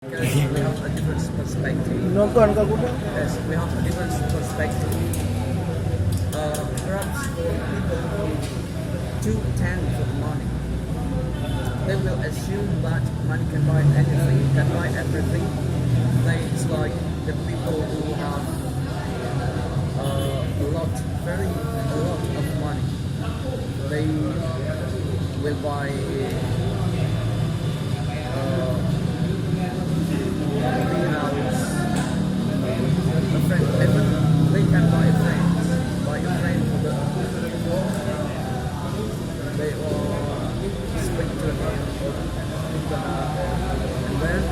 Because we have a different perspective. Nonton kau pun? Yes, we have a different perspective. Perhaps for people who do tend for money, they will assume that money can buy anything, can buy everything. It's like the people who have a lot of money. They will buy big house, a friend, even they can buy a friend for the war. They all speak to them and then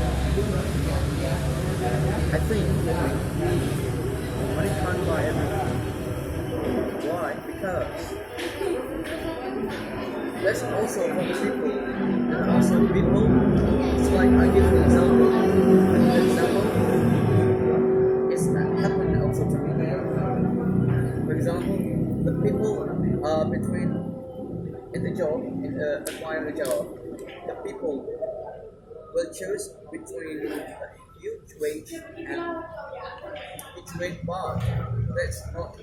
I think money can't buy everything. Why? Because there's also other people. There are also people. It's like I give an example. The example is happened also to me. For example, the people between in the job, acquiring a job, the people will choose between a huge wage and huge wage bar. That's not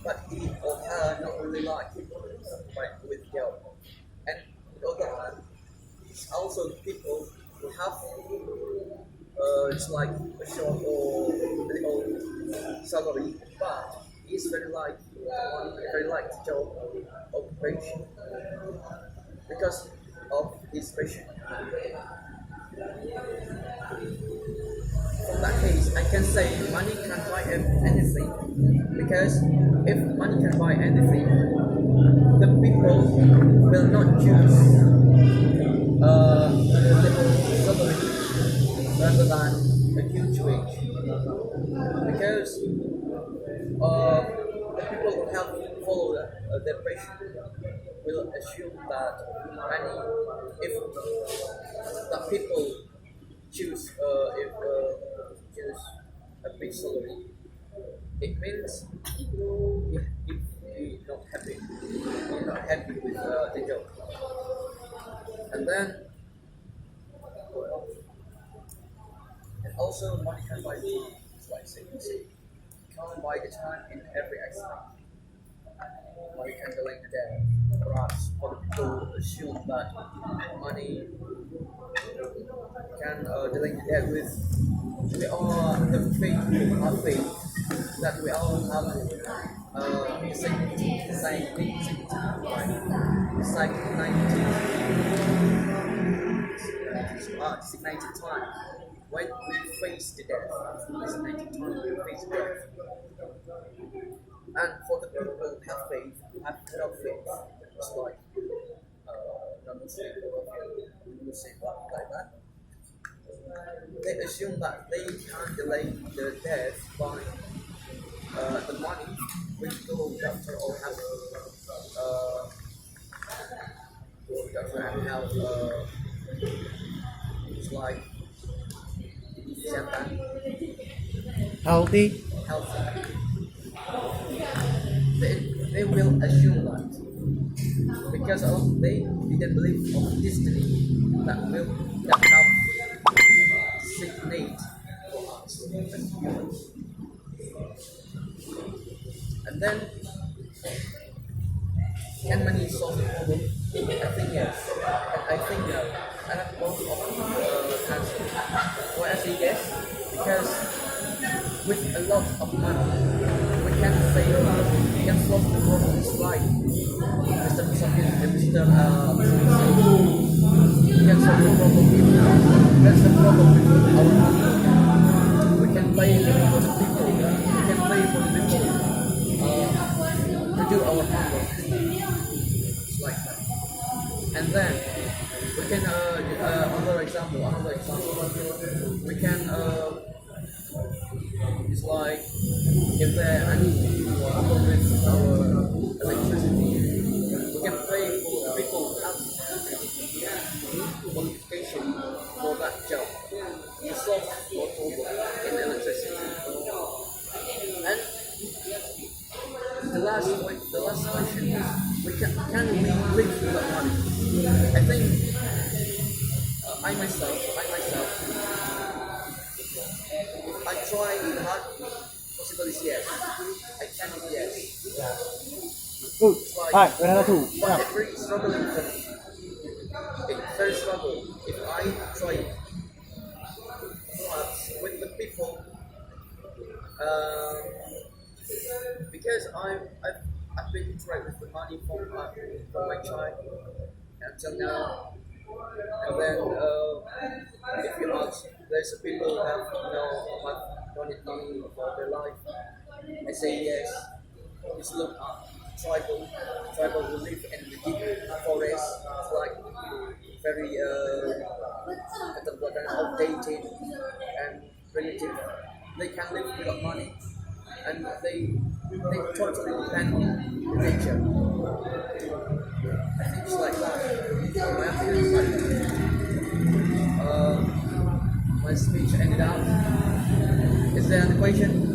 what he or her not really like, right, with job. And on the other hand, it's also people who have it's like a short or little salary, but he's very like the job occupation because of his passion. In that case, I can say money can buy anything, because if money can buy anything, the people will not choose a little salary rather than a huge wage, because the people who have followed their passion will assume that money, if the people choose choose a big salary, it means if you're not happy with the job. And then and also money can buy time. It's like you can't buy the time in every aspect. Money can delay the death. Perhaps for the people who assume that money can delay the death with we all the faith that we all have designated time when we face the death. Designated time we face death. And for the people who have faith, have no faith, it's like non-Muslim like that. They assume that they can delay the death by the money which go doctor or have it's like Healthy. They will assume that because they didn't believe of destiny that have designate for us as humans. And then can money solve the problem? I think yes. I think no. I have both of answers. Why I say yes? Because with a lot of money, we can solve the problems like Mr. Musafir and Mr. We can solve the problem if that's the problem with our money. We can pay for the people. We can pay for the people to do our homework. It's like that. And then we can another example. We can it's like if there are any problem with our electricity, we can pay for the people who have qualification for that job to solve our problem in electricity. And the last question is, can we live without money? I think I myself, I try it hard. Possible is yes. I can yes. Good. It's like, Alright, another two. but it's very struggling for me. It's very struggle. If I try with the people, because I've been interacting with the money from my child until now, and then if you ask, there's a people who have wanted money for their life. I say yes. It's look up tribal who live in the deep forest. It's like very outdated and primitive. They can live without money, and they totally depend on nature. I think it's like that. My opinion is like that. My speech ended up. Is there any question?